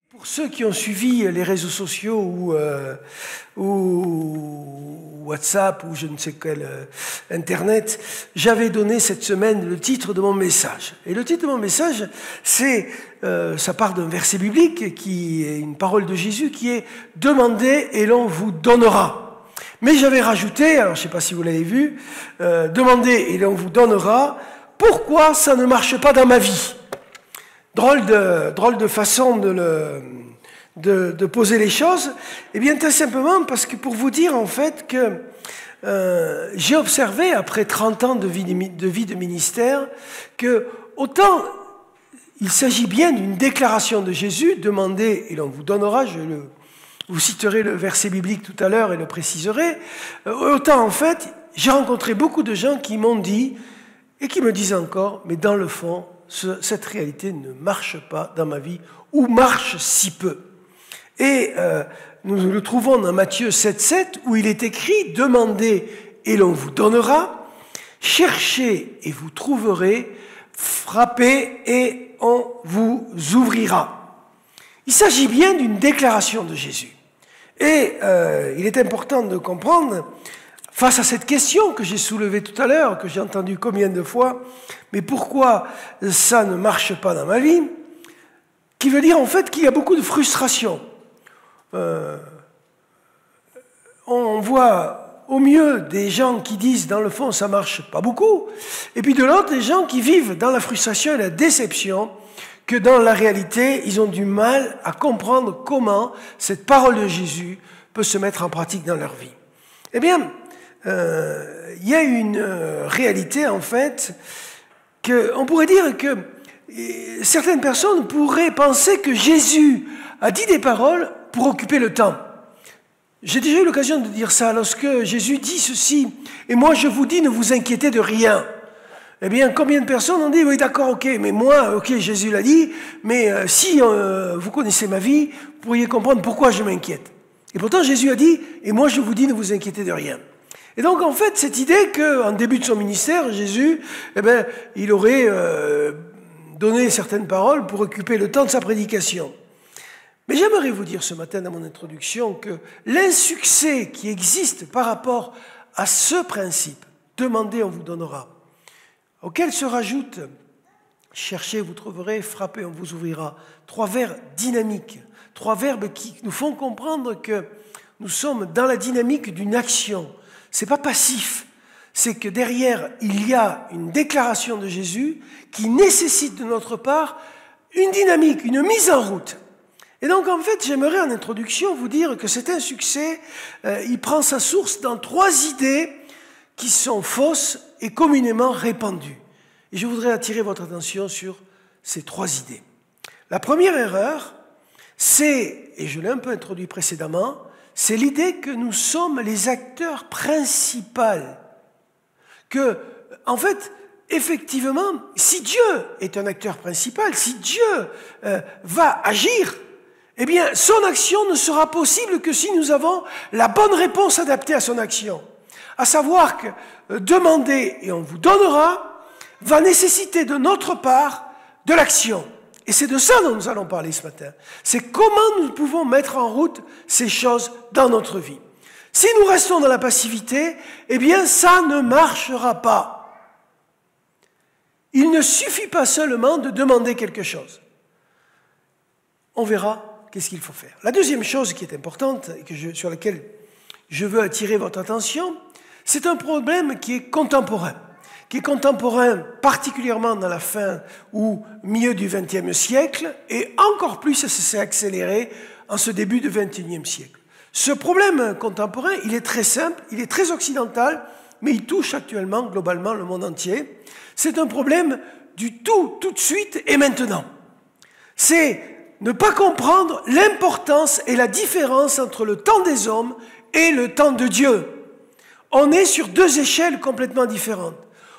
Pour ceux qui ont suivi les réseaux sociaux ou WhatsApp ou je ne sais quel Internet, j'avais donné cette semaine le titre de mon message. Et le titre de mon message, ça part d'un verset biblique qui est une parole de Jésus qui est « Demandez et l'on vous donnera ». Mais j'avais rajouté, alors je ne sais pas si vous l'avez vu, « Demandez et l'on vous donnera ». Pourquoi ça ne marche pas dans ma vie ? Drôle de façon de poser les choses. Eh bien, très simplement parce que pour vous dire en fait que j'ai observé après 30 ans de vie de ministère que autant il s'agit bien d'une déclaration de Jésus, demandez et l'on vous donnera, vous citerez le verset biblique tout à l'heure et le préciserai, autant en fait j'ai rencontré beaucoup de gens qui m'ont dit et qui me disent encore, mais dans le fond, cette réalité ne marche pas dans ma vie, ou marche si peu. Et nous le trouvons dans Matthieu 7,7, où il est écrit « Demandez et l'on vous donnera, cherchez et vous trouverez, frappez et on vous ouvrira ». Il s'agit bien d'une déclaration de Jésus. Et il est important de comprendre, face à cette question que j'ai soulevée tout à l'heure, que j'ai entendue combien de fois, mais pourquoi ça ne marche pas dans ma vie, qui veut dire en fait qu'il y a beaucoup de frustration. On voit au mieux des gens qui disent dans le fond ça marche pas beaucoup, et puis de l'autre des gens qui vivent dans la frustration et la déception, que dans la réalité ils ont du mal à comprendre comment cette parole de Jésus peut se mettre en pratique dans leur vie. Eh bien, il y a une réalité en fait qu'on pourrait dire que certaines personnes pourraient penser que Jésus a dit des paroles pour occuper le temps. J'ai déjà eu l'occasion de dire ça lorsque Jésus dit ceci « Et moi je vous dis, ne vous inquiétez de rien ». Eh bien, combien de personnes ont dit « Oui, d'accord, ok, mais moi, ok, Jésus l'a dit, mais si vous connaissez ma vie, vous pourriez comprendre pourquoi je m'inquiète. » Et pourtant Jésus a dit « Et moi je vous dis, ne vous inquiétez de rien ». Et donc, en fait, cette idée qu'en début de son ministère, Jésus, eh bien, il aurait donné certaines paroles pour occuper le temps de sa prédication. Mais j'aimerais vous dire ce matin dans mon introduction que l'insuccès qui existe par rapport à ce principe, demandez, on vous donnera, auquel se rajoute cherchez, vous trouverez, frappez, on vous ouvrira, trois verbes dynamiques, trois verbes qui nous font comprendre que nous sommes dans la dynamique d'une action. C'est pas passif, c'est que derrière, il y a une déclaration de Jésus qui nécessite de notre part une dynamique, une mise en route. Et donc, en fait, j'aimerais en introduction vous dire que c'est un succès, il prend sa source dans trois idées qui sont fausses et communément répandues. Et je voudrais attirer votre attention sur ces trois idées. La première erreur, c'est, et je l'ai un peu introduit précédemment, c'est l'idée que nous sommes les acteurs principaux. Que, en fait, effectivement, si Dieu est un acteur principal, si Dieu va agir, eh bien, son action ne sera possible que si nous avons la bonne réponse adaptée à son action. À savoir que demander et on vous donnera va nécessiter de notre part de l'action. Et c'est de ça dont nous allons parler ce matin. C'est comment nous pouvons mettre en route ces choses dans notre vie. Si nous restons dans la passivité, eh bien ça ne marchera pas. Il ne suffit pas seulement de demander quelque chose. On verra qu'est-ce qu'il faut faire. La deuxième chose qui est importante et sur laquelle je veux attirer votre attention, c'est un problème qui est contemporain particulièrement dans la fin ou milieu du XXe siècle, et encore plus ça s'est accéléré en ce début du XXIe siècle. Ce problème contemporain, il est très simple, il est très occidental, mais il touche actuellement, globalement, le monde entier. C'est un problème du tout de suite et maintenant. C'est ne pas comprendre l'importance et la différence entre le temps des hommes et le temps de Dieu. On est sur deux échelles complètement différentes.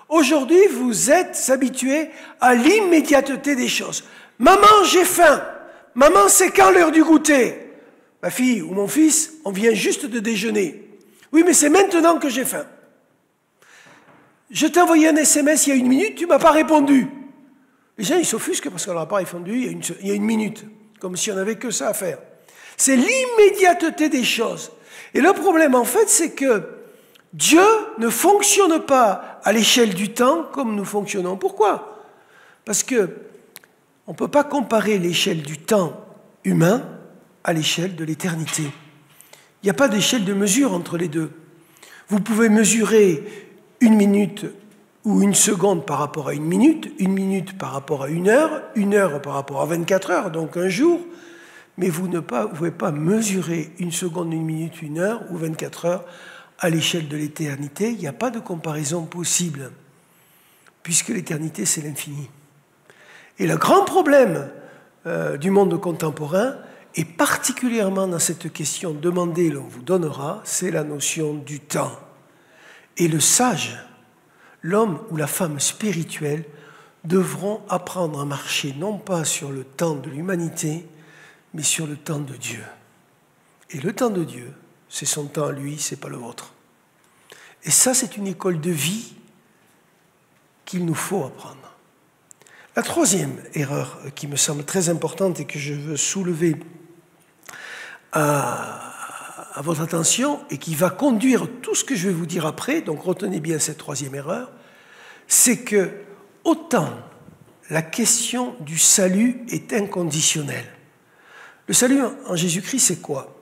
Aujourd'hui, vous êtes habitués à l'immédiateté des choses. Maman, j'ai faim. Maman, c'est quand l'heure du goûter? Ma fille ou mon fils, on vient juste de déjeuner. Oui, mais c'est maintenant que j'ai faim. Je t'ai envoyé un SMS il y a 1 minute, tu ne m'as pas répondu. Les gens, ils s'offusquent parce qu'on leur a pas répondu il y a une minute. comme si on n'avait que ça à faire. C'est l'immédiateté des choses. Et le problème, en fait, c'est que Dieu ne fonctionne pas à l'échelle du temps comme nous fonctionnons. Pourquoi? Parce que on ne peut pas comparer l'échelle du temps humain à l'échelle de l'éternité. Il n'y a pas d'échelle de mesure entre les deux. Vous pouvez mesurer une minute ou une seconde par rapport à une minute par rapport à une heure par rapport à 24 heures, donc un jour, mais vous ne pouvez pas mesurer une seconde, une minute, une heure ou 24 heures à l'échelle de l'éternité. Il n'y a pas de comparaison possible, puisque l'éternité, c'est l'infini. Et le grand problème du monde contemporain, et particulièrement dans cette question « demandez, l'on vous donnera », c'est la notion du temps. Et le sage, l'homme ou la femme spirituelle, devront apprendre à marcher non pas sur le temps de l'humanité, mais sur le temps de Dieu. Et le temps de Dieu, c'est son temps à lui, c'est pas le vôtre. Et ça, c'est une école de vie qu'il nous faut apprendre. La troisième erreur qui me semble très importante et que je veux soulever à votre attention et qui va conduire tout ce que je vais vous dire après, donc retenez bien cette troisième erreur, c'est que autant la question du salut est inconditionnelle. Le salut en Jésus-Christ, c'est quoi?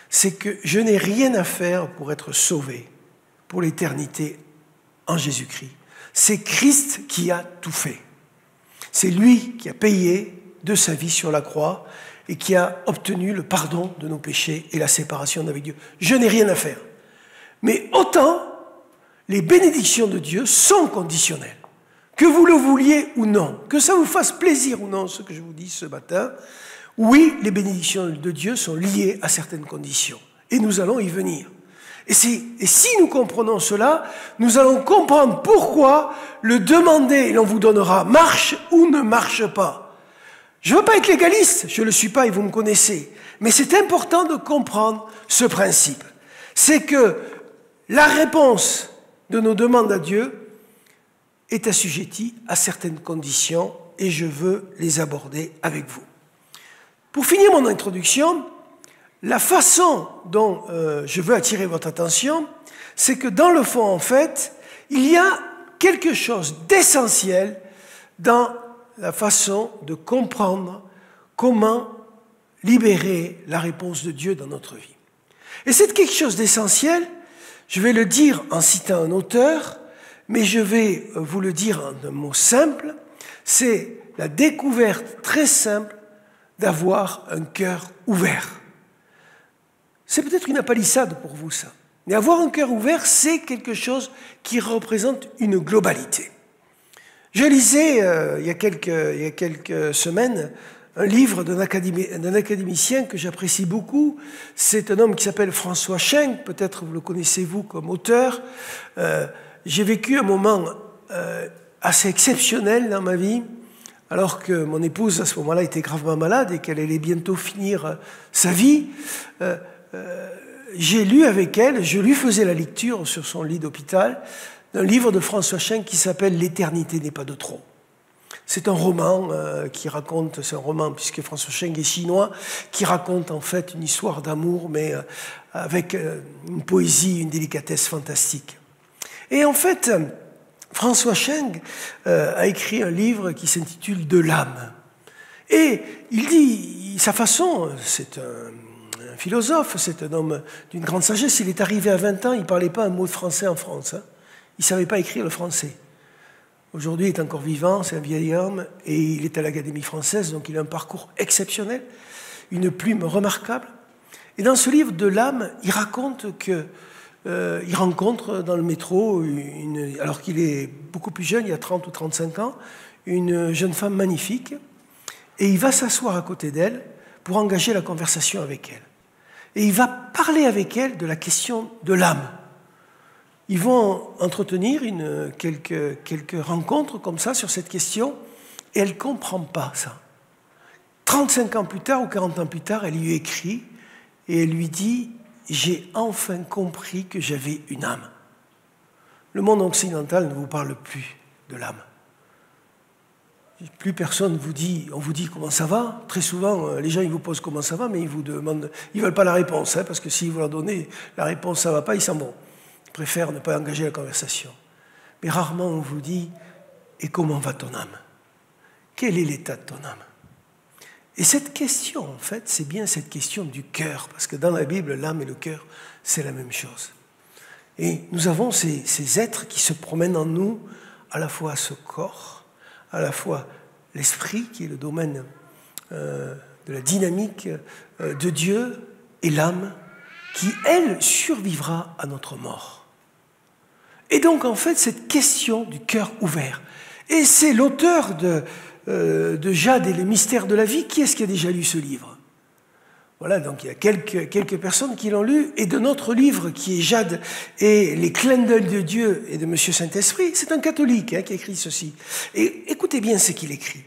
C'est que je n'ai rien à faire pour être sauvé pour l'éternité en Jésus-Christ. C'est Christ qui a tout fait. C'est lui qui a payé de sa vie sur la croix et qui a obtenu le pardon de nos péchés et la séparation avec Dieu. Je n'ai rien à faire. Mais autant, les bénédictions de Dieu sont conditionnelles. Que vous le vouliez ou non, que ça vous fasse plaisir ou non, ce que je vous dis ce matin, oui, les bénédictions de Dieu sont liées à certaines conditions. Et nous allons y venir. Et si nous comprenons cela, nous allons comprendre pourquoi le demander, l'on vous donnera, marche ou ne marche pas. Je ne veux pas être légaliste, je ne le suis pas et vous me connaissez. Mais c'est important de comprendre ce principe. C'est que la réponse de nos demandes à Dieu est assujettie à certaines conditions et je veux les aborder avec vous. Pour finir mon introduction, la façon dont je veux attirer votre attention, c'est que dans le fond, en fait, il y a quelque chose d'essentiel dans la façon de comprendre comment libérer la réponse de Dieu dans notre vie. Et c'est quelque chose d'essentiel, je vais le dire en citant un auteur, mais je vais vous le dire en un mot simple, c'est la découverte très simple d'avoir un cœur ouvert. C'est peut-être une apalissade pour vous, ça. Mais avoir un cœur ouvert, c'est quelque chose qui représente une globalité. Je lisais, il y a quelques semaines, un livre d'un académicien que j'apprécie beaucoup. C'est un homme qui s'appelle François Schenck, peut-être vous le connaissez-vous comme auteur. J'ai vécu un moment assez exceptionnel dans ma vie, alors que mon épouse, à ce moment-là, était gravement malade et qu'elle allait bientôt finir sa vie. J'ai lu avec elle, je lui faisais la lecture sur son lit d'hôpital, d'un livre de François Schenck qui s'appelle « L'éternité n'est pas de trop ». C'est un roman qui raconte, c'est un roman puisque François Schenck est chinois, qui raconte en fait une histoire d'amour, mais avec une poésie, une délicatesse fantastique. Et en fait, François Schenck a écrit un livre qui s'intitule « De l'âme ». Et il dit, sa façon, c'est un philosophe, c'est un homme d'une grande sagesse, il est arrivé à 20 ans, il ne parlait pas un mot de français en France, hein. Il ne savait pas écrire le français. Aujourd'hui, il est encore vivant, c'est un vieil homme, et il est à l'Académie française, donc il a un parcours exceptionnel, une plume remarquable. Et dans ce livre de l'âme, il raconte qu'il rencontre dans le métro, alors qu'il est beaucoup plus jeune, il y a 30 ou 35 ans, une jeune femme magnifique, et il va s'asseoir à côté d'elle pour engager la conversation avec elle. Et il va parler avec elle de la question de l'âme. Ils vont entretenir quelques rencontres comme ça sur cette question, et elle ne comprend pas ça. 35 ans plus tard ou 40 ans plus tard, elle lui écrit, et elle lui dit « J'ai enfin compris que j'avais une âme ». Le monde occidental ne vous parle plus de l'âme. Plus personne vous dit, on vous dit comment ça va. Très souvent, les gens ils vous posent comment ça va, mais ils vous demandent, ils veulent pas la réponse, hein, parce que si vous leur donnez la réponse ça va pas, ils s'en vont. Ils préfèrent ne pas engager la conversation. Mais rarement on vous dit, et comment va ton âme? Quel est l'état de ton âme? Et cette question, en fait, c'est bien cette question du cœur, parce que dans la Bible, l'âme et le cœur, c'est la même chose. Et nous avons ces êtres qui se promènent en nous, à la fois ce corps, à la fois l'esprit, qui est le domaine de la dynamique de Dieu, et l'âme, qui, elle, survivra à notre mort. Et donc, en fait, cette question du cœur ouvert. Et c'est l'auteur de Jade et les mystères de la vie. Qui est-ce qui a déjà lu ce livre? Voilà, donc il y a quelques personnes qui l'ont lu. Et de notre livre, qui est Jade et les clins d'œil de Dieu et de Monsieur Saint-Esprit, c'est un catholique qui a écrit ceci. Et écoutez bien ce qu'il écrit.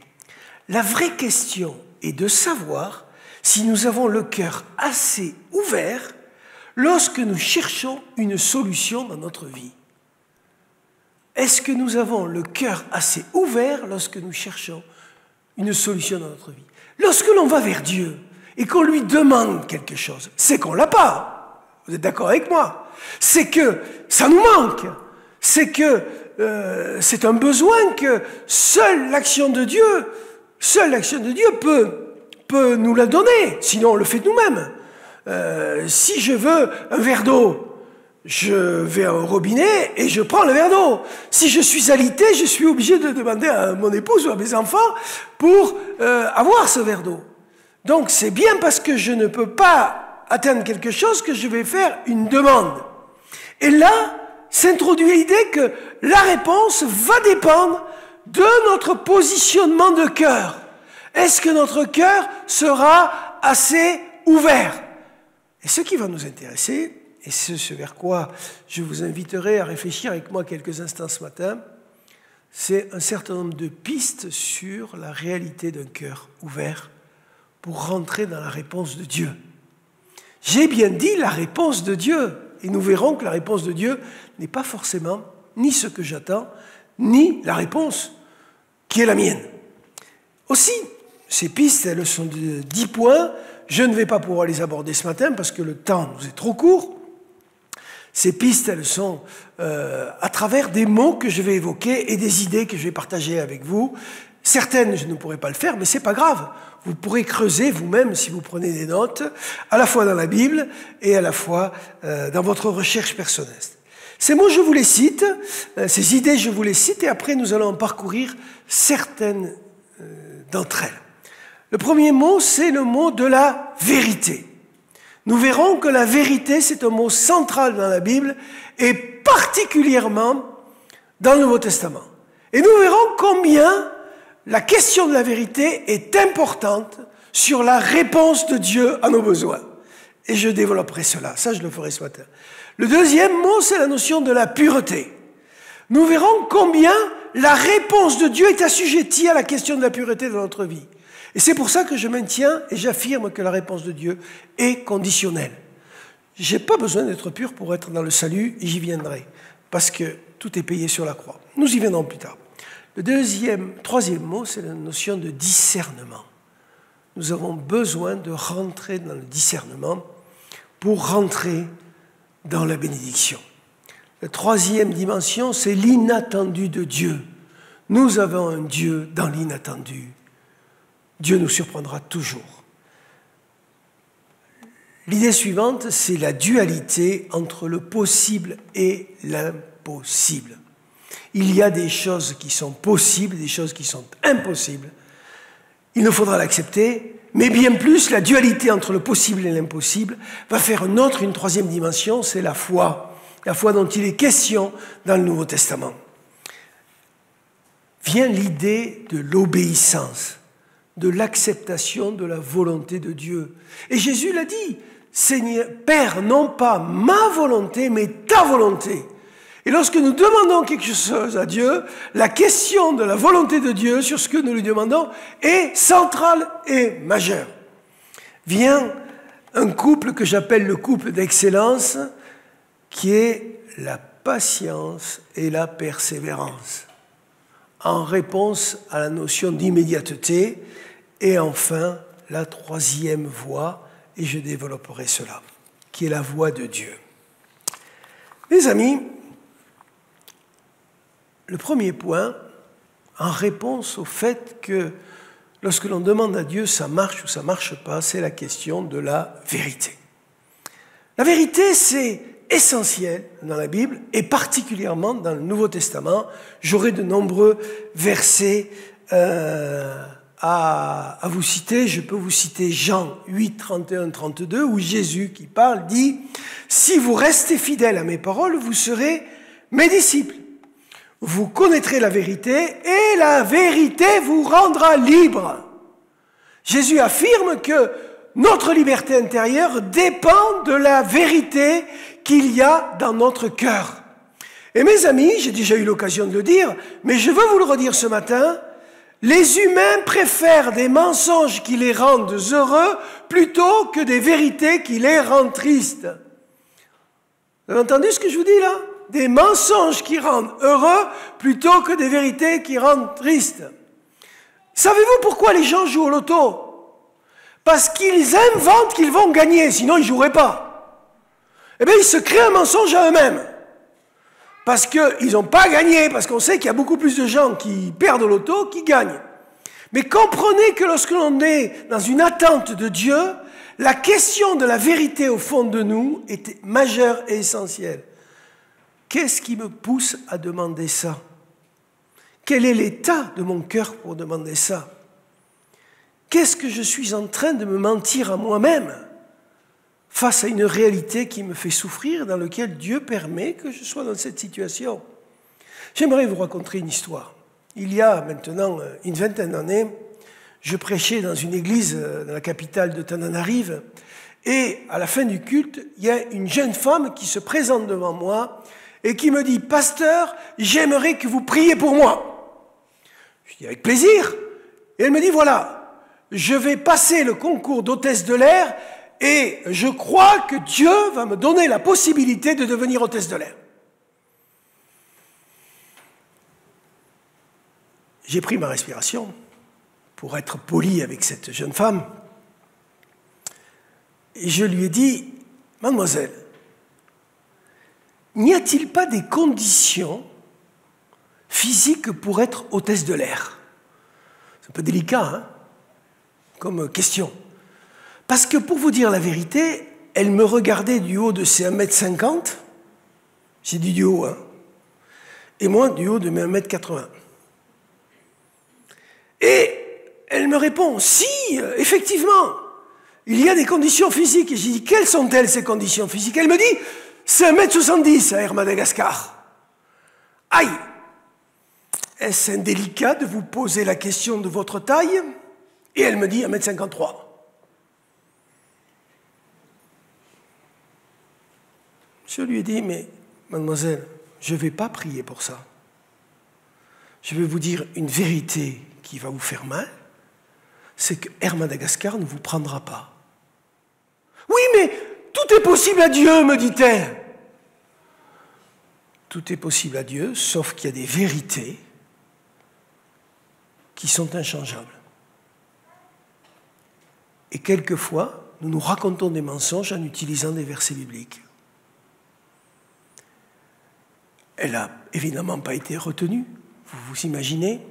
La vraie question est de savoir si nous avons le cœur assez ouvert lorsque nous cherchons une solution dans notre vie. Est-ce que nous avons le cœur assez ouvert lorsque nous cherchons une solution dans notre vie? Lorsque l'on va vers Dieu et qu'on lui demande quelque chose, c'est qu'on ne l'a pas. Vous êtes d'accord avec moi? C'est que ça nous manque. C'est que c'est un besoin que seule l'action de Dieu peut nous la donner. Sinon, on le fait nous-mêmes. Si je veux un verre d'eau, je vais au robinet et je prends le verre d'eau. Si je suis alité, je suis obligé de demander à mon épouse ou à mes enfants pour avoir ce verre d'eau. Donc c'est bien parce que je ne peux pas atteindre quelque chose que je vais faire une demande. Et là, s'introduit l'idée que la réponse va dépendre de notre positionnement de cœur. Est-ce que notre cœur sera assez ouvert? Et ce qui va nous intéresser, et ce vers quoi je vous inviterai à réfléchir avec moi quelques instants ce matin, c'est un certain nombre de pistes sur la réalité d'un cœur ouvert pour rentrer dans la réponse de Dieu. J'ai bien dit la réponse de Dieu, et nous verrons que la réponse de Dieu n'est pas forcément ni ce que j'attends, ni la réponse qui est la mienne. Aussi, ces pistes, elles sont de 10 points. Je ne vais pas pouvoir les aborder ce matin parce que le temps nous est trop court. Ces pistes, elles sont à travers des mots que je vais évoquer et des idées que je vais partager avec vous. Certaines, je ne pourrai pas le faire, mais ce n'est pas grave. Vous pourrez creuser vous-même, si vous prenez des notes, à la fois dans la Bible et à la fois dans votre recherche personnelle. Ces mots, je vous les cite, ces idées, je vous les cite, et après, nous allons en parcourir certaines d'entre elles. Le premier mot, c'est le mot de la vérité. Nous verrons que la vérité, c'est un mot central dans la Bible, et particulièrement dans le Nouveau Testament. Et nous verrons combien la question de la vérité est importante sur la réponse de Dieu à nos besoins. Et je développerai cela. Ça, je le ferai ce matin. Le deuxième mot, c'est la notion de la pureté. Nous verrons combien la réponse de Dieu est assujettie à la question de la pureté dans notre vie. Et c'est pour ça que je maintiens et j'affirme que la réponse de Dieu est conditionnelle. Je n'ai pas besoin d'être pur pour être dans le salut, et j'y viendrai, parce que tout est payé sur la croix. Nous y viendrons plus tard. Le troisième mot, c'est la notion de discernement. Nous avons besoin de rentrer dans le discernement pour rentrer dans la bénédiction. La troisième dimension, c'est l'inattendu de Dieu. Nous avons un Dieu dans l'inattendu. Dieu nous surprendra toujours. L'idée suivante, c'est la dualité entre le possible et l'impossible. Il y a des choses qui sont possibles, des choses qui sont impossibles. Il nous faudra l'accepter, mais bien plus, la dualité entre le possible et l'impossible va faire une troisième dimension, c'est la foi dont il est question dans le Nouveau Testament. Vient l'idée de l'obéissance, de l'acceptation de la volonté de Dieu. Et Jésus l'a dit, Seigneur, Père, non pas ma volonté, mais ta volonté. Et lorsque nous demandons quelque chose à Dieu, la question de la volonté de Dieu sur ce que nous lui demandons est centrale et majeure. Vient un couple que j'appelle le couple d'excellence, qui est la patience et la persévérance. en réponse à la notion d'immédiateté. Et enfin, la troisième voie, et je développerai cela, qui est la voie de Dieu. Mes amis, le premier point, en réponse au fait que lorsque l'on demande à Dieu ça marche ou ça ne marche pas, c'est la question de la vérité. La vérité, c'est essentiel dans la Bible et particulièrement dans le Nouveau Testament. J'aurai de nombreux versets à vous citer. Je peux vous citer Jean 8, 31, 32, où Jésus qui parle dit « Si vous restez fidèles à mes paroles, vous serez mes disciples. Vous connaîtrez la vérité et la vérité vous rendra libre. » Jésus affirme que notre liberté intérieure dépend de la vérité qu'il y a dans notre cœur. Et mes amis, j'ai déjà eu l'occasion de le dire, mais je veux vous le redire ce matin, les humains préfèrent des mensonges qui les rendent heureux plutôt que des vérités qui les rendent tristes. Vous avez entendu ce que je vous dis là? Des mensonges qui rendent heureux plutôt que des vérités qui rendent tristes. Savez-vous pourquoi les gens jouent au loto? Parce qu'ils inventent qu'ils vont gagner, sinon ils ne joueraient pas. Eh bien, ils se créent un mensonge à eux-mêmes. Parce qu'ils n'ont pas gagné, parce qu'on sait qu'il y a beaucoup plus de gens qui perdent au loto qui gagnent. Mais comprenez que lorsque l'on est dans une attente de Dieu, la question de la vérité au fond de nous est majeure et essentielle. Qu'est-ce qui me pousse à demander ça? Quel est l'état de mon cœur pour demander ça? Qu'est-ce que je suis en train de me mentir à moi-même face à une réalité qui me fait souffrir, dans laquelle Dieu permet que je sois dans cette situation? J'aimerais vous raconter une histoire. Il y a maintenant une vingtaine d'années, je prêchais dans une église dans la capitale de Tananarive, et à la fin du culte, il y a une jeune femme qui se présente devant moi et qui me dit « Pasteur, j'aimerais que vous priez pour moi. » Je dis « Avec plaisir. » Et elle me dit « Voilà, je vais passer le concours d'hôtesse de l'air et je crois que Dieu va me donner la possibilité de devenir hôtesse de l'air. » J'ai pris ma respiration pour être poli avec cette jeune femme et je lui ai dit « Mademoiselle, n'y a-t-il pas des conditions physiques pour être hôtesse de l'air ?» C'est un peu délicat, hein, comme question. Parce que pour vous dire la vérité, elle me regardait du haut de ses 1m50, j'ai dit du haut, hein, et moi du haut de mes 1m80. Et elle me répond, si, effectivement, il y a des conditions physiques. Et j'ai dit, quelles sont-elles ces conditions physiques? Elle me dit, c'est 1m70 à Air Madagascar. Aïe! Est-ce indélicat de vous poser la question de votre taille? Et elle me dit 1m53. Je lui ai dit, mais mademoiselle, je ne vais pas prier pour ça. Je vais vous dire une vérité qui va vous faire mal, c'est que Air Madagascar ne vous prendra pas. Oui, mais tout est possible à Dieu, me dit-elle. Tout est possible à Dieu, sauf qu'il y a des vérités qui sont inchangeables. Et quelquefois, nous nous racontons des mensonges en utilisant des versets bibliques. Elle n'a évidemment pas été retenue, vous vous imaginez.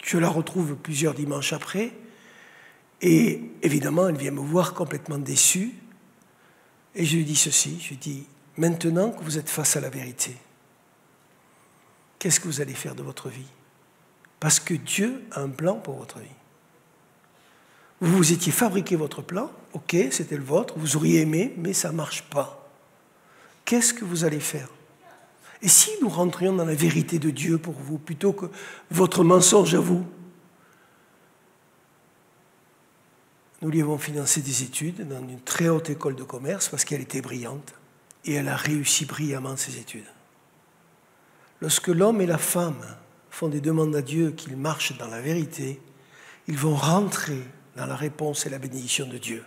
Je la retrouve plusieurs dimanches après, et évidemment, elle vient me voir complètement déçue, et je lui dis ceci, je lui dis, maintenant que vous êtes face à la vérité, qu'est-ce que vous allez faire de votre vie? Parce que Dieu a un plan pour votre vie. Vous vous étiez fabriqué votre plan, ok, c'était le vôtre, vous auriez aimé, mais ça ne marche pas. Qu'est-ce que vous allez faire? Et si nous rentrions dans la vérité de Dieu pour vous, plutôt que votre mensonge à vous? Nous lui avons financé des études dans une très haute école de commerce parce qu'elle était brillante et elle a réussi brillamment ses études. Lorsque l'homme et la femme font des demandes à Dieu qu'ils marchent dans la vérité, ils vont rentrer dans la réponse et la bénédiction de Dieu.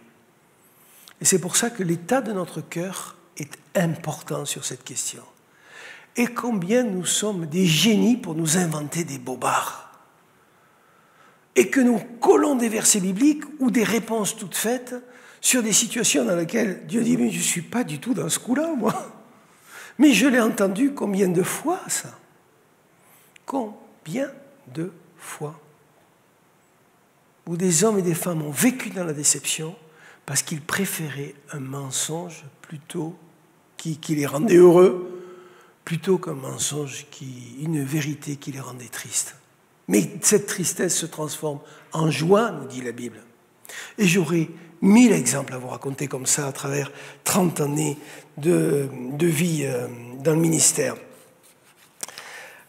Et c'est pour ça que l'état de notre cœur est important sur cette question. Et combien nous sommes des génies pour nous inventer des bobards. Et que nous collons des versets bibliques ou des réponses toutes faites sur des situations dans lesquelles Dieu dit « Mais je ne suis pas du tout dans ce coup-là, moi. » Mais je l'ai entendu combien de fois, ça? Combien de fois? Où des hommes et des femmes ont vécu dans la déception parce qu'ils préféraient un mensonge plutôt qui les rendait heureux, plutôt qu'un mensonge, une vérité qui les rendait tristes. Mais cette tristesse se transforme en joie, nous dit la Bible. Et j'aurais 1000 exemples à vous raconter comme ça à travers 30 années de vie dans le ministère.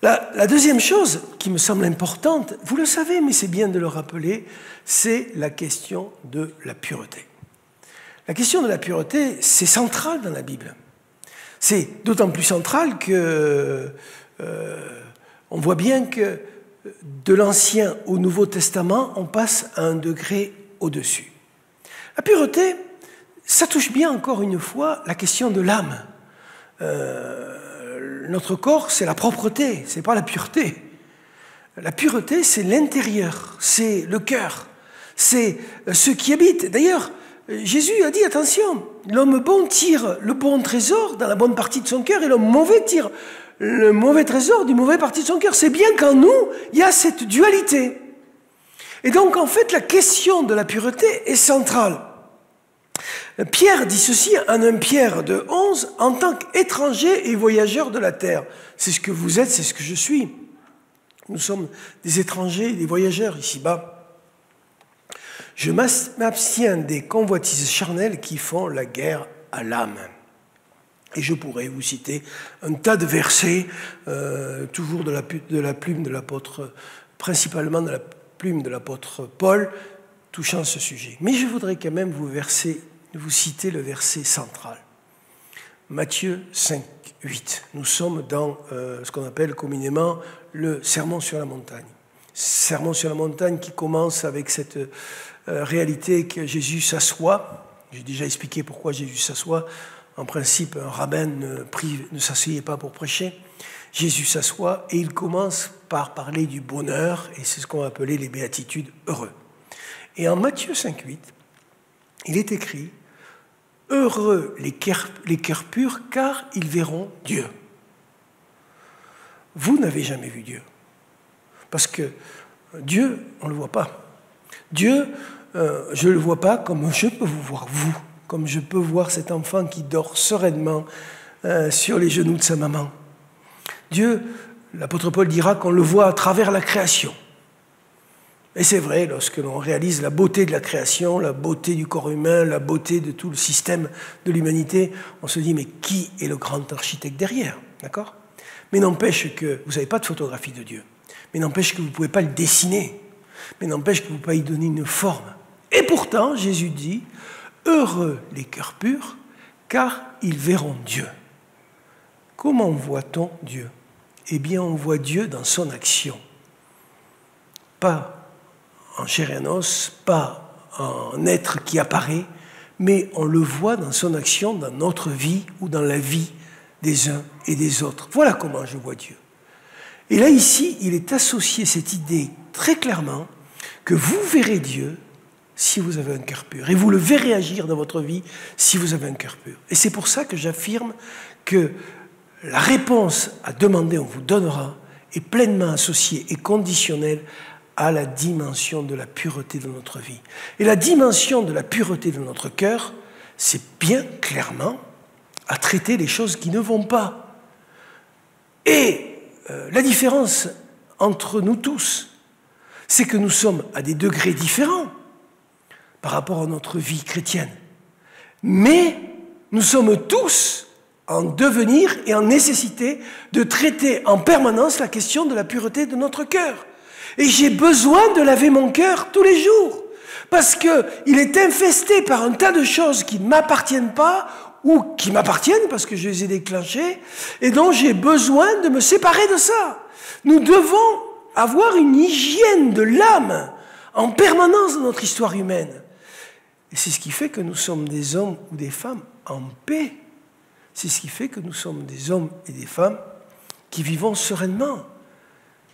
La deuxième chose qui me semble importante, vous le savez, mais c'est bien de le rappeler, c'est la question de la pureté. La question de la pureté, c'est central dans la Bible. C'est d'autant plus central que on voit bien que de l'Ancien au Nouveau Testament, on passe à un degré au-dessus. La pureté, ça touche bien encore une fois la question de l'âme. Notre corps, c'est la propreté, c'est pas la pureté. La pureté, c'est l'intérieur, c'est le cœur, c'est ce qui habite. D'ailleurs, Jésus a dit, attention, l'homme bon tire le bon trésor dans la bonne partie de son cœur et l'homme mauvais tire le mauvais trésor du mauvais partie de son cœur. C'est bien qu'en nous, il y a cette dualité. Et donc, en fait, la question de la pureté est centrale. Pierre dit ceci en 1 Pierre 2,11, en tant qu'étranger et voyageur de la terre. C'est ce que vous êtes, c'est ce que je suis. Nous sommes des étrangers et des voyageurs ici-bas. Je m'abstiens des convoitises charnelles qui font la guerre à l'âme. Et je pourrais vous citer un tas de versets, toujours de la plume de l'apôtre, principalement de la plume de l'apôtre Paul, touchant ce sujet. Mais je voudrais quand même vous citer le verset central. Matthieu 5, 8. Nous sommes dans ce qu'on appelle communément le Sermon sur la montagne. Sermon sur la montagne qui commence avec cette réalité que Jésus s'assoit. J'ai déjà expliqué pourquoi Jésus s'assoit. En principe, un rabbin ne s'asseyait pas pour prêcher. Jésus s'assoit et il commence par parler du bonheur, et c'est ce qu'on va appeler les béatitudes heureux. Et en Matthieu 5, 8, il est écrit « Heureux les cœurs purs, car ils verront Dieu. » Vous n'avez jamais vu Dieu. Parce que Dieu, on ne le voit pas. Dieu, je ne le vois pas comme je peux vous voir, vous. Comme je peux voir cet enfant qui dort sereinement sur les genoux de sa maman. Dieu, l'apôtre Paul dira qu'on le voit à travers la création. Et c'est vrai, lorsque l'on réalise la beauté de la création, la beauté du corps humain, la beauté de tout le système de l'humanité, on se dit, mais qui est le grand architecte derrière? D'accord? Mais n'empêche que vous n'avez pas de photographie de Dieu. Mais n'empêche que vous ne pouvez pas le dessiner. Mais n'empêche que vous ne pouvez pas y donner une forme. Et pourtant, Jésus dit, heureux les cœurs purs, car ils verront Dieu. Comment voit-on Dieu? Eh bien, on voit Dieu dans son action. Pas en chair et en os, pas en être qui apparaît, mais on le voit dans son action, dans notre vie ou dans la vie des uns et des autres. Voilà comment je vois Dieu. Et là, ici, il est associé cette idée très clairement que vous verrez Dieu si vous avez un cœur pur. Et vous le verrez agir dans votre vie si vous avez un cœur pur. Et c'est pour ça que j'affirme que la réponse à demander, on vous donnera, est pleinement associée et conditionnelle à la dimension de la pureté de notre vie. Et la dimension de la pureté de notre cœur, c'est bien clairement à traiter les choses qui ne vont pas. Et la différence entre nous tous, c'est que nous sommes à des degrés différents par rapport à notre vie chrétienne. Mais nous sommes tous en devenir et en nécessité de traiter en permanence la question de la pureté de notre cœur. Et j'ai besoin de laver mon cœur tous les jours, parce qu'il est infesté par un tas de choses qui ne m'appartiennent pas, ou qui m'appartiennent parce que je les ai déclenchées, et dont j'ai besoin de me séparer de ça. Nous devons avoir une hygiène de l'âme en permanence dans notre histoire humaine. Et c'est ce qui fait que nous sommes des hommes ou des femmes en paix. C'est ce qui fait que nous sommes des hommes et des femmes qui vivons sereinement.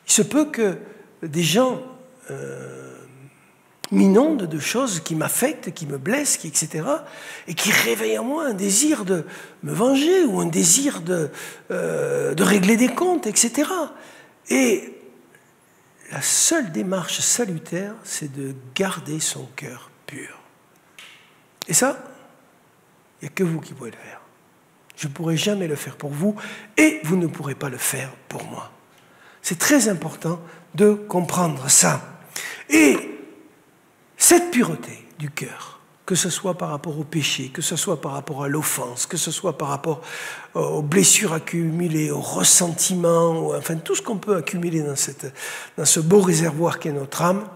Il se peut que des gens m'inondent de choses qui m'affectent, qui me blessent, etc., et qui réveillent en moi un désir de me venger ou un désir de régler des comptes, etc. Et la seule démarche salutaire, c'est de garder son cœur pur. Et ça, il n'y a que vous qui pouvez le faire. Je ne pourrai jamais le faire pour vous, et vous ne pourrez pas le faire pour moi. C'est très important de comprendre ça. Et cette pureté du cœur, que ce soit par rapport au péché, que ce soit par rapport à l'offense, que ce soit par rapport aux blessures accumulées, aux ressentiments, enfin tout ce qu'on peut accumuler dans ce beau réservoir qu'est notre âme,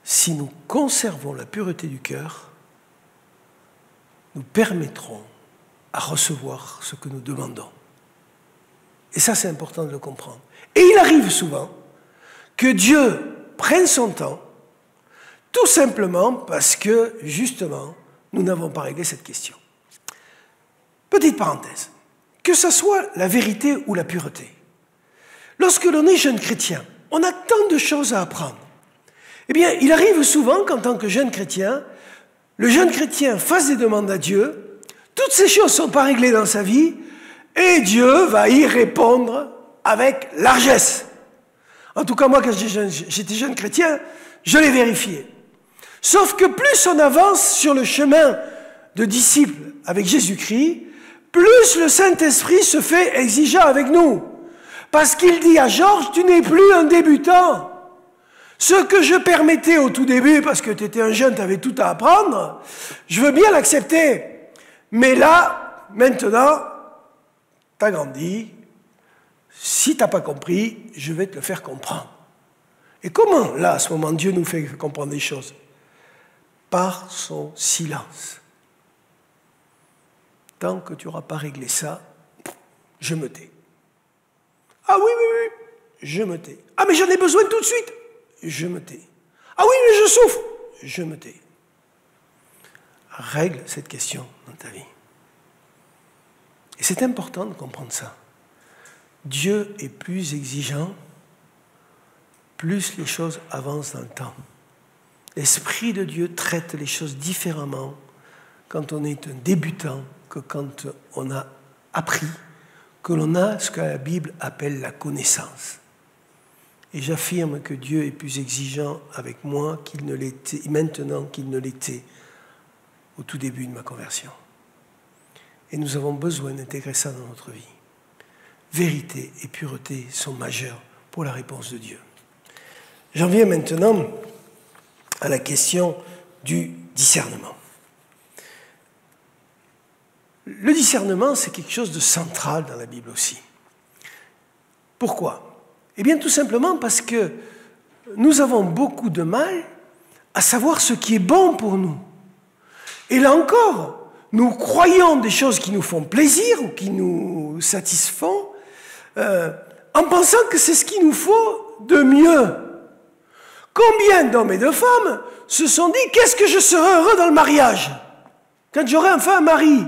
si nous conservons la pureté du cœur, nous permettrons à recevoir ce que nous demandons. Et ça, c'est important de le comprendre. Et il arrive souvent que Dieu prenne son temps, tout simplement parce que, justement, nous n'avons pas réglé cette question. Petite parenthèse. Que ce soit la vérité ou la pureté. Lorsque l'on est jeune chrétien, on a tant de choses à apprendre. Eh bien, il arrive souvent qu'en tant que jeune chrétien, le jeune chrétien fasse des demandes à Dieu, toutes ces choses ne sont pas réglées dans sa vie, et Dieu va y répondre avec largesse. En tout cas, moi, quand j'étais jeune chrétien, je l'ai vérifié. Sauf que plus on avance sur le chemin de disciples avec Jésus-Christ, plus le Saint-Esprit se fait exigeant avec nous. Parce qu'il dit à Georges, tu n'es plus un débutant. Ce que je permettais au tout début, parce que tu étais un jeune, tu avais tout à apprendre, je veux bien l'accepter. Mais là, maintenant, tu as grandi. Si tu n'as pas compris, je vais te le faire comprendre. Et comment, là, à ce moment, Dieu nous fait comprendre des choses? Par son silence. Tant que tu n'auras pas réglé ça, je me tais. Ah oui, je me tais. Ah mais j'en ai besoin tout de suite, je me tais. Ah oui, mais je souffre, je me tais. Règle cette question dans ta vie. Et c'est important de comprendre ça. Dieu est plus exigeant, plus les choses avancent dans le temps. L'Esprit de Dieu traite les choses différemment quand on est un débutant que quand on a appris, que l'on a ce que la Bible appelle la connaissance. Et j'affirme que Dieu est plus exigeant avec moi qu'il ne l'était, maintenant qu'il ne l'était au tout début de ma conversion. Et nous avons besoin d'intégrer ça dans notre vie. Vérité et pureté sont majeures pour la réponse de Dieu. J'en viens maintenant à la question du discernement. Le discernement, c'est quelque chose de central dans la Bible aussi. Pourquoi? Eh bien, tout simplement parce que nous avons beaucoup de mal à savoir ce qui est bon pour nous. Et là encore, nous croyons des choses qui nous font plaisir ou qui nous satisfont en pensant que c'est ce qu'il nous faut de mieux. Combien d'hommes et de femmes se sont dit « Qu'est-ce que je serai heureux dans le mariage quand j'aurai enfin un mari ?»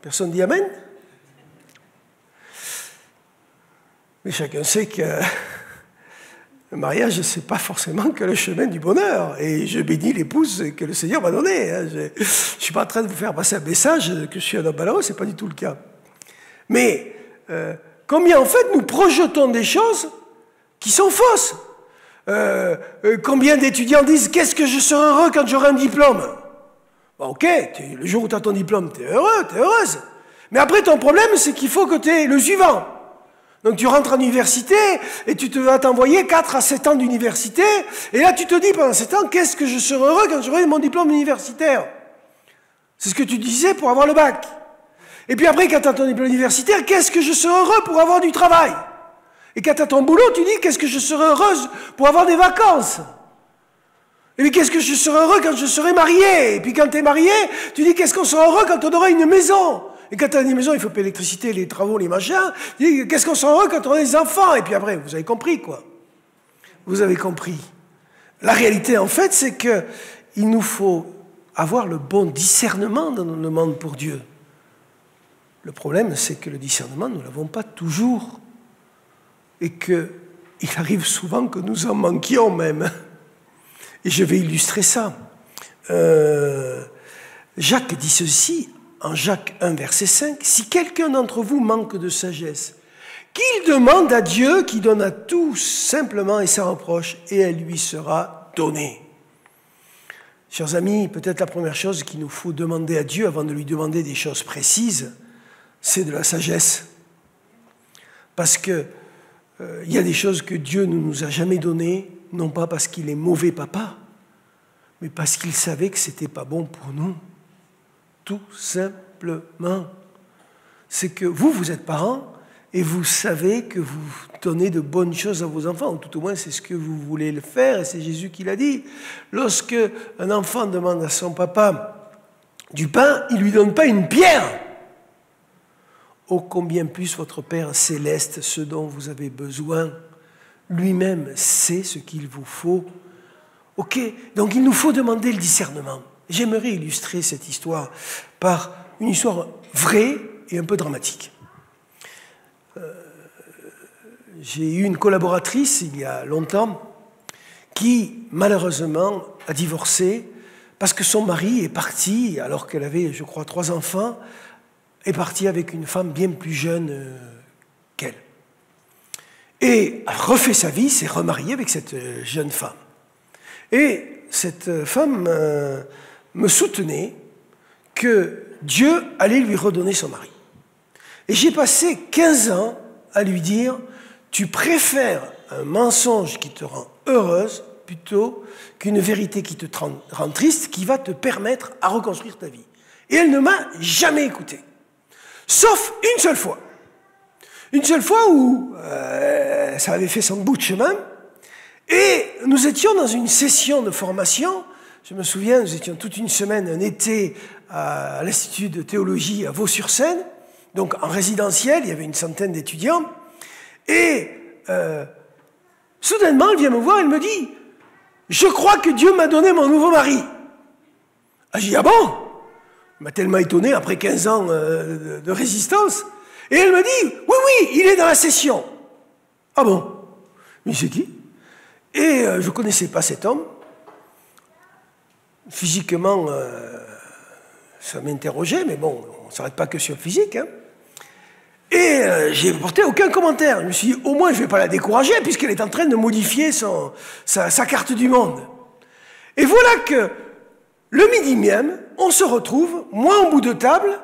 Personne dit Amen? Mais chacun sait que le mariage, ce n'est pas forcément que le chemin du bonheur. Et je bénis l'épouse que le Seigneur m'a donnée. Je ne suis pas en train de vous faire passer un message que je suis un homme malheureux, ce n'est pas du tout le cas. Mais combien en fait nous projetons des choses qui sont fausses. Combien d'étudiants disent « Qu'est-ce que je serai heureux quand j'aurai un diplôme ?» Bon, ok, le jour où tu as ton diplôme, tu es heureux, tu es heureuse. Mais après, ton problème, c'est qu'il faut que tu aies le suivant. Donc tu rentres en université et tu vas t'envoyer 4 à 7 ans d'université. Et là, tu te dis pendant 7 ans, qu'est-ce que je serai heureux quand j'aurai mon diplôme universitaire? C'est ce que tu disais pour avoir le bac. Et puis après, quand tu as ton diplôme universitaire, qu'est-ce que je serai heureux pour avoir du travail? Et quand tu as ton boulot, tu dis, qu'est-ce que je serai heureuse pour avoir des vacances? Et puis qu'est-ce que je serai heureux quand je serai marié? Et puis quand tu es marié, tu dis, qu'est-ce qu'on sera heureux quand on aura une maison? Et quand tu as une maison, il faut payer l'électricité, les travaux, les machins. Tu dis, qu'est-ce qu'on sera heureux quand on a des enfants? Et puis après, vous avez compris, quoi. Vous avez compris. La réalité, en fait, c'est qu'il nous faut avoir le bon discernement dans nos demandes pour Dieu. Le problème, c'est que le discernement, nous ne l'avons pas toujours. Et qu'il arrive souvent que nous en manquions même. Et je vais illustrer ça. Jacques dit ceci, en Jacques 1, verset 5, « Si quelqu'un d'entre vous manque de sagesse, qu'il demande à Dieu qui donne à tous simplement et sans reproche, et elle lui sera donnée. » Chers amis, peut-être la première chose qu'il nous faut demander à Dieu avant de lui demander des choses précises, c'est de la sagesse. Parce que il y a des choses que Dieu ne nous a jamais données, non pas parce qu'il est mauvais papa, mais parce qu'il savait que ce n'était pas bon pour nous. Tout simplement. C'est que vous êtes parents, et vous savez que vous donnez de bonnes choses à vos enfants, ou tout au moins c'est ce que vous voulez le faire, et c'est Jésus qui l'a dit. Lorsque un enfant demande à son papa du pain, il ne lui donne pas une pierre. Ô combien plus votre Père céleste, ce dont vous avez besoin, lui-même sait ce qu'il vous faut. Ok, donc il nous faut demander le discernement. J'aimerais illustrer cette histoire par une histoire vraie et un peu dramatique. J'ai eu une collaboratrice il y a longtemps qui, malheureusement, a divorcé parce que son mari est parti, alors qu'elle avait, je crois, 3 enfants, est parti avec une femme bien plus jeune qu'elle. Et a refait sa vie, s'est remarié avec cette jeune femme. Et cette femme me soutenait que Dieu allait lui redonner son mari. Et j'ai passé 15 ans à lui dire, tu préfères un mensonge qui te rend heureuse plutôt qu'une vérité qui te rend triste, qui va te permettre à reconstruire ta vie. Et elle ne m'a jamais écouté. Sauf une seule fois. Une seule fois où ça avait fait son bout de chemin, et nous étions dans une session de formation. Je me souviens, nous étions toute une semaine, un été, à l'Institut de théologie à Vaux-sur-Seine, donc en résidentiel, il y avait une centaine d'étudiants, et soudainement, elle vient me voir, elle me dit « Je crois que Dieu m'a donné mon nouveau mari. » Ah, j'ai dit « Ah bon ?» Elle m'a tellement étonné après 15 ans de résistance. Et elle me dit « Oui, oui, il est dans la session. » Ah bon? Mais c'est qui? Et je ne connaissais pas cet homme. Physiquement, ça m'interrogeait, mais bon, on ne s'arrête pas que sur le physique. Hein. Et j'ai porté aucun commentaire. Je me suis dit, au moins, je ne vais pas la décourager, puisqu'elle est en train de modifier sa carte du monde. Et voilà que, le midi même, on se retrouve, moi en bout de table,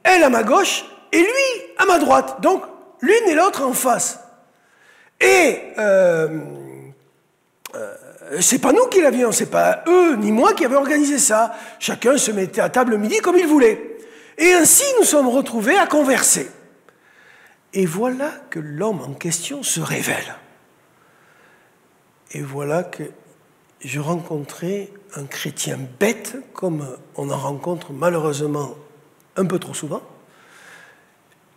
elle à ma gauche, et lui à ma droite. Donc, l'une et l'autre en face. Et c'est pas nous qui l'avions, c'est pas eux ni moi qui avions organisé ça. Chacun se mettait à table le midi comme il voulait. Et ainsi, nous sommes retrouvés à converser. Et voilà que l'homme en question se révèle. Et voilà que je rencontrais un chrétien bête, comme on en rencontre malheureusement un peu trop souvent.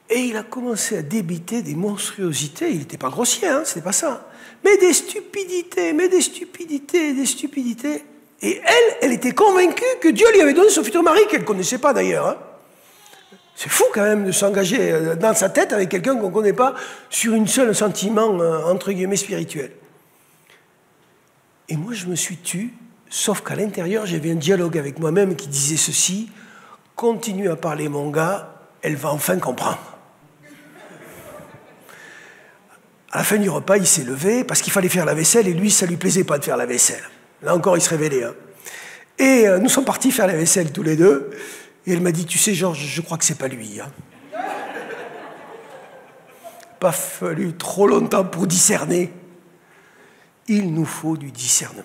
Et il a commencé à débiter des monstruosités. Il n'était pas grossier, hein, c'était pas ça. Mais des stupidités, mais des stupidités, des stupidités. Et elle était convaincue que Dieu lui avait donné son futur mari, qu'elle ne connaissait pas d'ailleurs. Hein. C'est fou quand même de s'engager dans sa tête avec quelqu'un qu'on ne connaît pas sur un seul sentiment, entre guillemets, spirituel. Et moi, je me suis tu, sauf qu'à l'intérieur, j'avais un dialogue avec moi-même qui disait ceci, « Continue à parler, mon gars, elle va enfin comprendre. » À la fin du repas, il s'est levé parce qu'il fallait faire la vaisselle et lui, ça ne lui plaisait pas de faire la vaisselle. Là encore, il se révélait. Hein. Et nous sommes partis faire la vaisselle tous les deux. Et elle m'a dit, tu sais, Georges, je crois que c'est pas lui. Hein. Pas fallu trop longtemps pour discerner. Il nous faut du discernement.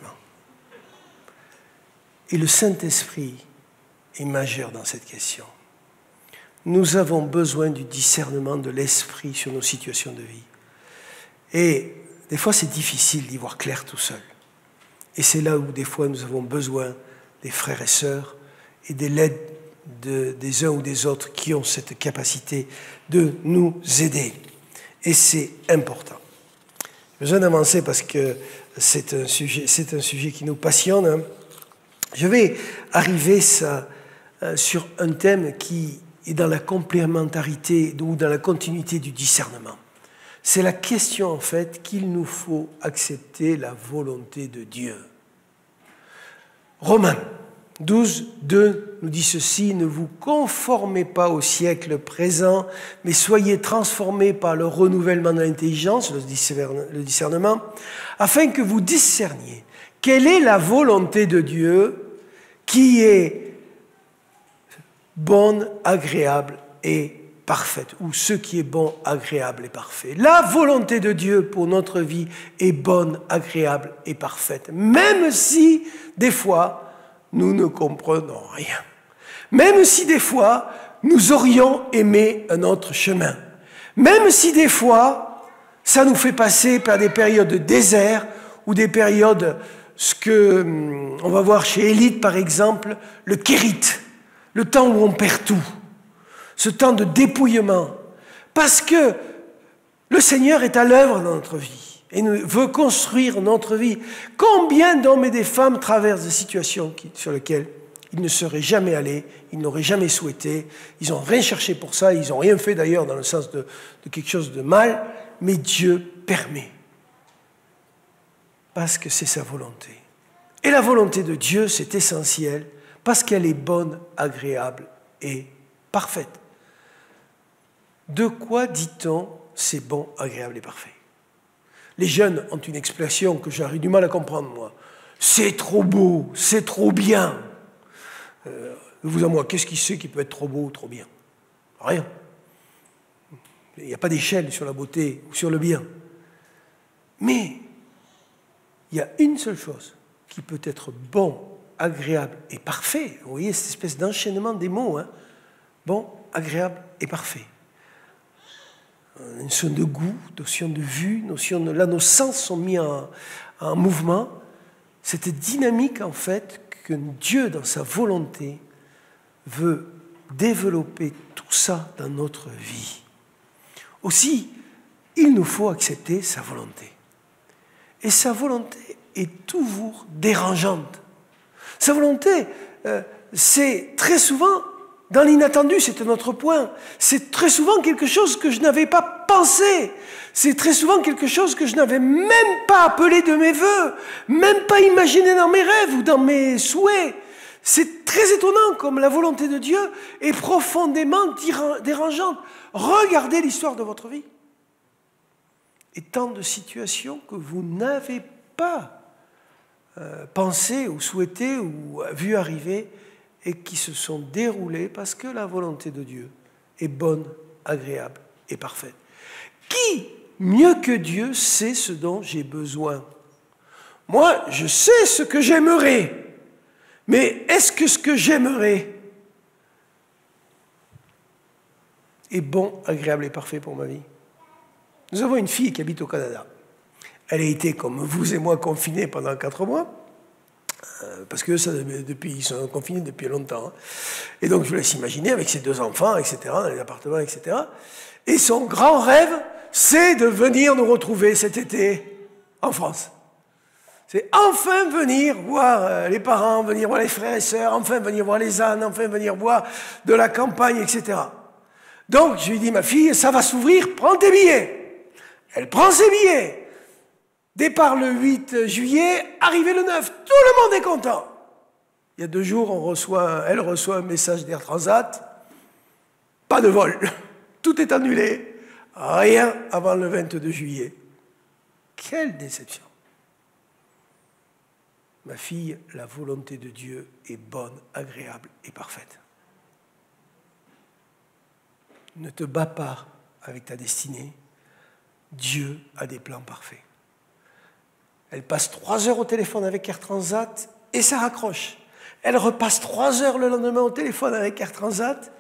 Et le Saint-Esprit est majeur dans cette question. Nous avons besoin du discernement de l'Esprit sur nos situations de vie. Et des fois, c'est difficile d'y voir clair tout seul. Et c'est là où, des fois, nous avons besoin des frères et sœurs et de l'aide des uns ou des autres qui ont cette capacité de nous aider. Et c'est important. J'ai besoin d'avancer parce que c'est un sujet qui nous passionne. Hein. Je vais arriver sur un thème qui et dans la complémentarité ou dans la continuité du discernement. C'est la question, en fait, qu'il nous faut accepter la volonté de Dieu. Romains 12, 2 nous dit ceci, « Ne vous conformez pas au siècle présent, mais soyez transformés par le renouvellement de l'intelligence, le discernement, afin que vous discerniez quelle est la volonté de Dieu qui est bonne, agréable et parfaite, ou ce qui est bon, agréable et parfait. La volonté de Dieu pour notre vie est bonne, agréable et parfaite, même si des fois nous ne comprenons rien, même si des fois nous aurions aimé un autre chemin, même si des fois ça nous fait passer par des périodes de désert ou des périodes, ce que on va voir chez Élite par exemple, le kérite, le temps où on perd tout. Ce temps de dépouillement, parce que le Seigneur est à l'œuvre dans notre vie et veut construire notre vie. Combien d'hommes et de femmes traversent des situations sur lesquelles ils ne seraient jamais allés, ils n'auraient jamais souhaité, ils n'ont rien cherché pour ça, ils n'ont rien fait d'ailleurs dans le sens de quelque chose de mal, mais Dieu permet, parce que c'est sa volonté. Et la volonté de Dieu, c'est essentiel, parce qu'elle est bonne, agréable et parfaite. De quoi dit-on c'est bon, agréable et parfait? Les jeunes ont une expression que j'aurais du mal à comprendre, moi. C'est trop beau, c'est trop bien. Vous à moi, qu'est-ce qui sait qui peut être trop beau ou trop bien? Rien. Il n'y a pas d'échelle sur la beauté ou sur le bien. Mais il y a une seule chose qui peut être bon, agréable et parfait. Vous voyez cette espèce d'enchaînement des mots, hein? Bon, agréable et parfait. Une notion de goût, notion de vue, notion de... Là, nos sens sont mis en mouvement. Cette dynamique, en fait, que Dieu, dans sa volonté, veut développer tout ça dans notre vie. Aussi, il nous faut accepter sa volonté. Et sa volonté est toujours dérangeante. Sa volonté, c'est très souvent... Dans l'inattendu, c'est un autre point. C'est très souvent quelque chose que je n'avais pas pensé. C'est très souvent quelque chose que je n'avais même pas appelé de mes voeux, même pas imaginé dans mes rêves ou dans mes souhaits. C'est très étonnant comme la volonté de Dieu est profondément dérangeante. Regardez l'histoire de votre vie. Et tant de situations que vous n'avez pas pensé ou souhaité ou vu arriver et qui se sont déroulées parce que la volonté de Dieu est bonne, agréable et parfaite. Qui, mieux que Dieu, sait ce dont j'ai besoin? Moi, je sais ce que j'aimerais, mais est-ce que ce que j'aimerais est bon, agréable et parfait pour ma vie? Nous avons une fille qui habite au Canada. Elle a été, comme vous et moi, confinée pendant 4 mois. Parce que ça, ils sont confinés depuis longtemps. Et donc, je vous laisse imaginer, avec ses 2 enfants, etc., dans les appartements, etc. Et son grand rêve, c'est de venir nous retrouver cet été en France. C'est enfin venir voir les parents, venir voir les frères et sœurs, enfin venir voir les ânes, enfin venir voir de la campagne, etc. Donc, je lui dis, ma fille, ça va s'ouvrir, prends tes billets. Elle prend ses billets. Départ le 8 juillet, arrivé le 9, tout le monde est content. Il y a 2 jours, elle reçoit un message d'Air Transat, pas de vol, tout est annulé, rien avant le 22 juillet. Quelle déception. Ma fille, la volonté de Dieu est bonne, agréable et parfaite. Ne te bats pas avec ta destinée, Dieu a des plans parfaits. Elle passe 3 heures au téléphone avec Air Transat et ça raccroche. Elle repasse 3 heures le lendemain au téléphone avec Air Transat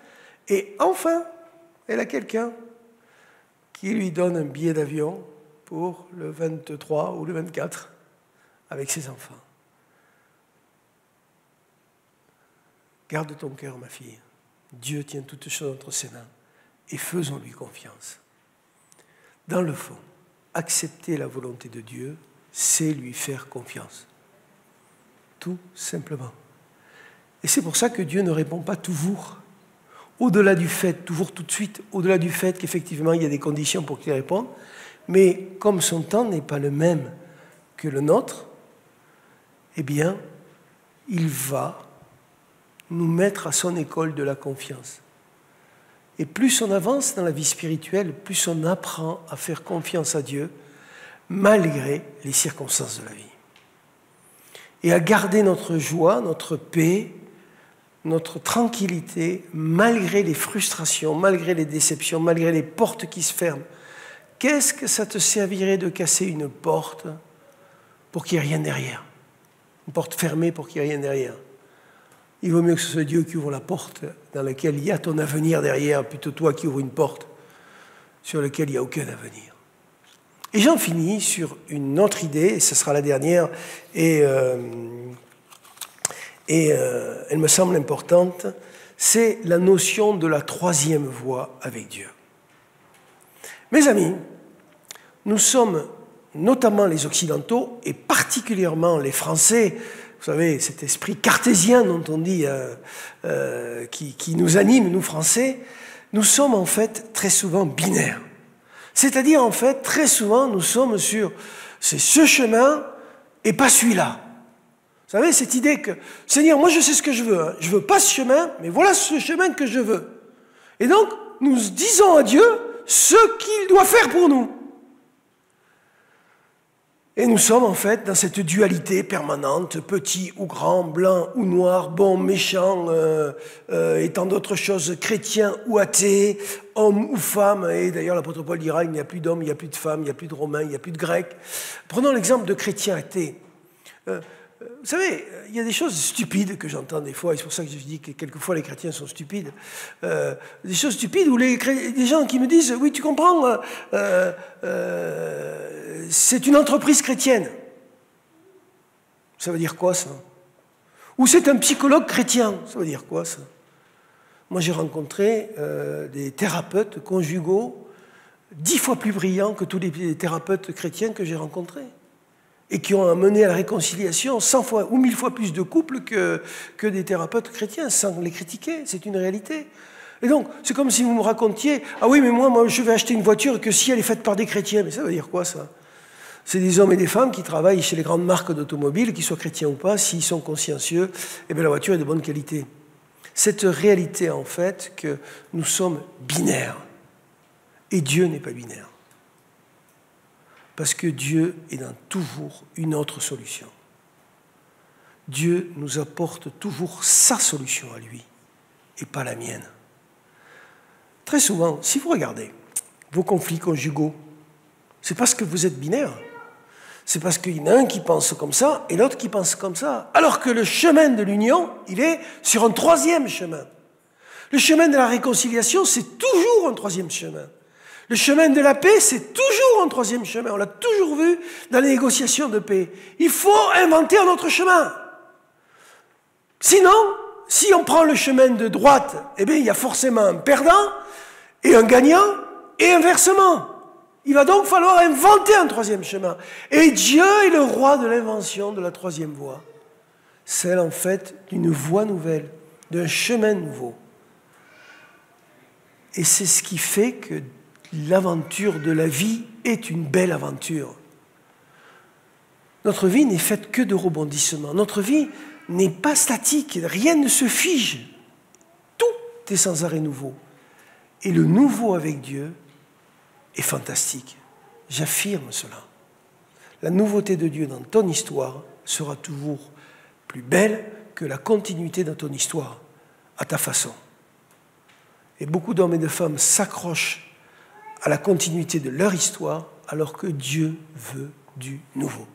et enfin, elle a quelqu'un qui lui donne un billet d'avion pour le 23 ou le 24 avec ses enfants. Garde ton cœur, ma fille. Dieu tient toutes choses entre ses mains et faisons-lui confiance. Dans le fond, accepter la volonté de Dieu, c'est lui faire confiance. Tout simplement. Et c'est pour ça que Dieu ne répond pas toujours au-delà du fait, toujours tout de suite, au-delà du fait qu'effectivement il y a des conditions pour qu'il réponde, mais comme son temps n'est pas le même que le nôtre, eh bien, il va nous mettre à son école de la confiance. Et plus on avance dans la vie spirituelle, plus on apprend à faire confiance à Dieu, malgré les circonstances de la vie. Et à garder notre joie, notre paix, notre tranquillité, malgré les frustrations, malgré les déceptions, malgré les portes qui se ferment. Qu'est-ce que ça te servirait de casser une porte pour qu'il n'y ait rien derrière? Une porte fermée pour qu'il n'y ait rien derrière. Il vaut mieux que ce soit Dieu qui ouvre la porte dans laquelle il y a ton avenir derrière, plutôt toi qui ouvres une porte sur laquelle il n'y a aucun avenir. Et j'en finis sur une autre idée, et ce sera la dernière, et elle me semble importante, c'est la notion de la troisième voie avec Dieu. Mes amis, nous sommes, notamment les Occidentaux, et particulièrement les Français, vous savez, cet esprit cartésien dont on dit, qui nous anime, nous Français, nous sommes en fait très souvent binaires. C'est-à-dire, en fait, très souvent, nous sommes sur c'est ce chemin et pas celui-là. Vous savez, cette idée que, Seigneur, moi je sais ce que je veux. Hein. Je veux pas ce chemin, mais voilà ce chemin que je veux. Et donc, nous disons à Dieu ce qu'il doit faire pour nous. Et nous sommes en fait dans cette dualité permanente, petit ou grand, blanc ou noir, bon, méchant, et tant d'autres choses, chrétien ou athée, homme ou femme. Et d'ailleurs l'apôtre Paul dira, il n'y a plus d'hommes, il n'y a plus de femmes, il n'y a plus de romains, il n'y a plus de grecs. Prenons l'exemple de chrétien athée. Vous savez, il y a des choses stupides que j'entends des fois, et c'est pour ça que je dis que quelquefois les chrétiens sont stupides. Des choses stupides où des gens qui me disent, oui, tu comprends, c'est une entreprise chrétienne. Ça veut dire quoi, ça? Ou c'est un psychologue chrétien. Ça veut dire quoi, ça? Moi, j'ai rencontré des thérapeutes conjugaux 10 fois plus brillants que tous les thérapeutes chrétiens que j'ai rencontrés. Et qui ont amené à la réconciliation 100 fois ou 1000 fois plus de couples que des thérapeutes chrétiens, sans les critiquer, c'est une réalité. Et donc, c'est comme si vous me racontiez, ah oui, mais moi, je vais acheter une voiture que si elle est faite par des chrétiens. Mais ça veut dire quoi, ça? C'est des hommes et des femmes qui travaillent chez les grandes marques d'automobiles, qu'ils soient chrétiens ou pas, s'ils sont consciencieux, eh bien la voiture est de bonne qualité. Cette réalité, en fait, que nous sommes binaires. Et Dieu n'est pas binaire. Parce que Dieu est dans toujours une autre solution. Dieu nous apporte toujours sa solution à lui, et pas la mienne. Très souvent, si vous regardez vos conflits conjugaux, c'est parce que vous êtes binaire. C'est parce qu'il y en a un qui pense comme ça et l'autre qui pense comme ça. Alors que le chemin de l'union, il est sur un troisième chemin. Le chemin de la réconciliation, c'est toujours un troisième chemin. Le chemin de la paix, c'est toujours un troisième chemin. On l'a toujours vu dans les négociations de paix. Il faut inventer un autre chemin. Sinon, si on prend le chemin de droite, eh bien, il y a forcément un perdant et un gagnant, et inversement. Il va donc falloir inventer un troisième chemin. Et Dieu est le roi de l'invention de la troisième voie. Celle, en fait, d'une voie nouvelle, d'un chemin nouveau. Et c'est ce qui fait que l'aventure de la vie est une belle aventure. Notre vie n'est faite que de rebondissements. Notre vie n'est pas statique, rien ne se fige. Tout est sans arrêt nouveau. Et le nouveau avec Dieu est fantastique. J'affirme cela. La nouveauté de Dieu dans ton histoire sera toujours plus belle que la continuité de ton histoire, à ta façon. Et beaucoup d'hommes et de femmes s'accrochent à la continuité de leur histoire, alors que Dieu veut du nouveau.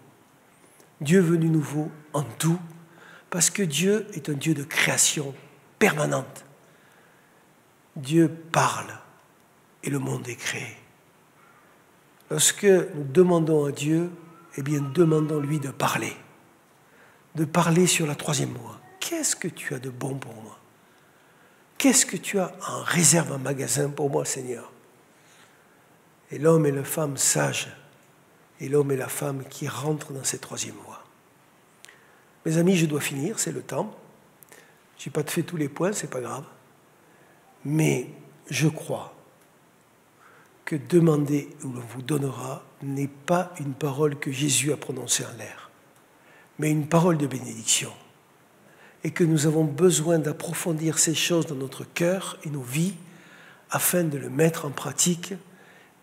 Dieu veut du nouveau en tout, parce que Dieu est un Dieu de création permanente. Dieu parle et le monde est créé. Lorsque nous demandons à Dieu, eh bien, demandons-lui de parler sur la troisième voie. Qu'est-ce que tu as de bon pour moi? Qu'est-ce que tu as en réserve, en magasin pour moi, Seigneur? Et l'homme et la femme sages, et l'homme et la femme qui rentrent dans cette troisième voie. Mes amis, je dois finir, c'est le temps. Je n'ai pas fait tous les points, c'est pas grave. Mais je crois que demander ou l'on vous donnera n'est pas une parole que Jésus a prononcée en l'air, mais une parole de bénédiction. Et que nous avons besoin d'approfondir ces choses dans notre cœur et nos vies afin de le mettre en pratique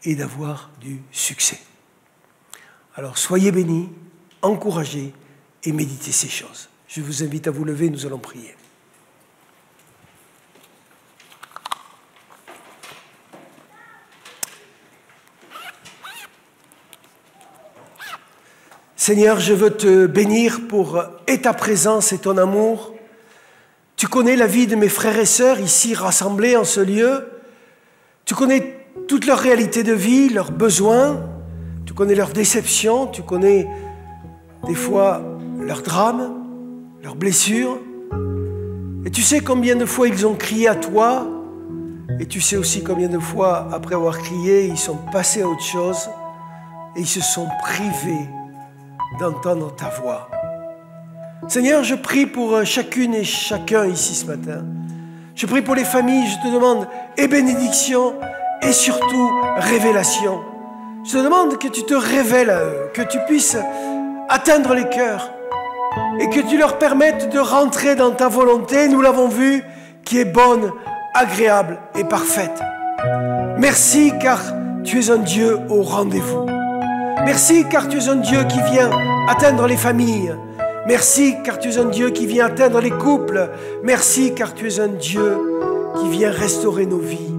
et d'avoir du succès. Alors soyez bénis, encouragés et méditez ces choses. Je vous invite à vous lever, nous allons prier. Seigneur, je veux te bénir pour ta présence et ton amour. Tu connais la vie de mes frères et sœurs ici rassemblés en ce lieu. Tu connais toute leur réalité de vie, leurs besoins. Tu connais leurs déceptions. Tu connais des fois leurs drames, leurs blessures. Et tu sais combien de fois ils ont crié à toi. Et tu sais aussi combien de fois, après avoir crié, ils sont passés à autre chose. Et ils se sont privés d'entendre ta voix. Seigneur, je prie pour chacune et chacun ici ce matin. Je prie pour les familles, je te demande et bénédiction et surtout révélation. Je te demande que tu te révèles à eux, que tu puisses atteindre les cœurs et que tu leur permettes de rentrer dans ta volonté, nous l'avons vu, qui est bonne, agréable et parfaite. Merci car tu es un Dieu au rendez-vous. Merci car tu es un Dieu qui vient atteindre les familles. Merci car tu es un Dieu qui vient atteindre les couples. Merci car tu es un Dieu qui vient restaurer nos vies.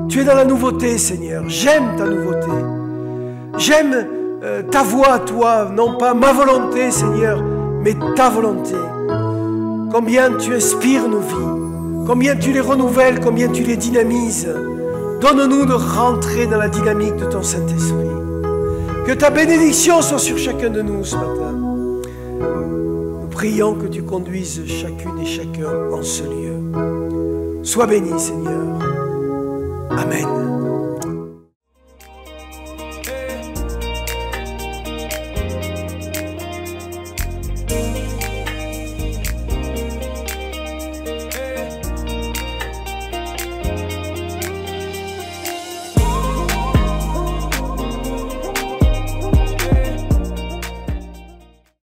Tu es dans la nouveauté, Seigneur. J'aime ta nouveauté. J'aime ta voix, toi, non pas ma volonté, Seigneur, mais ta volonté. Combien tu inspires nos vies, combien tu les renouvelles, combien tu les dynamises. Donne-nous de rentrer dans la dynamique de ton Saint-Esprit. Que ta bénédiction soit sur chacun de nous ce matin. Nous prions que tu conduises chacune et chacun en ce lieu. Sois béni, Seigneur. Amen.